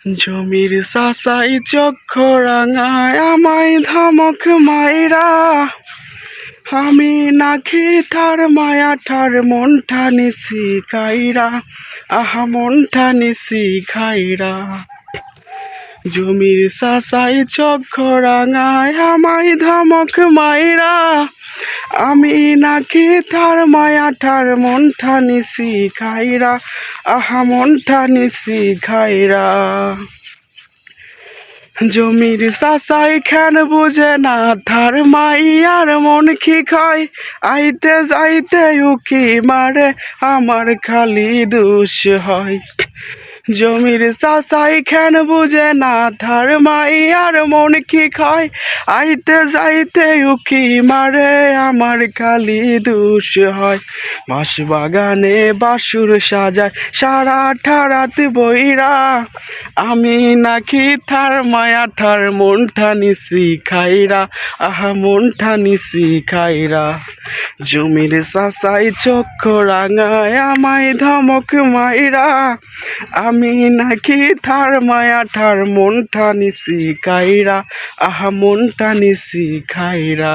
জমির চাচাই চক্ষু রাঙায় আমায় ধমক মাইরা, আমি নাকি তার মায়া ঠার মনটা নিছি খাইরা, আহা মনটা নিছি খাইরা। জমির চাচাই চক্ষু রাঙায় আমায় ধমক মাইরা, আমি নাকি তার মায়া ঠার মনটা নিছি খাইরা, আহা মনটা নিছি খাইরা। জমির চাচাই খেন বুঝে না তার মাইয়ার মন কি খায়, আইতে যাইতে উকি মারে আমার খালি দোষ হয়। জমির চাচাই খেন বুঝে না তার মাইয়ার মন কি খায়, আইতে যাইতে উকি মারে আমার খালি দোষ হয়। বাঁশ বাগানে বাসুর সাজায় সারাটা রাত বইরা, আমি নাকি তার মায়া ঠার মনটা নিছি খাইরা, আহা মনটা নিছি খাইরা। জমির চাচাই চক্ষু রাঙায় আমায় ধমক মাইরা, আমি নাকি তার মায়া ঠার মনটা নিছি খাইরা, আহা মনটা নিছি খাইরা।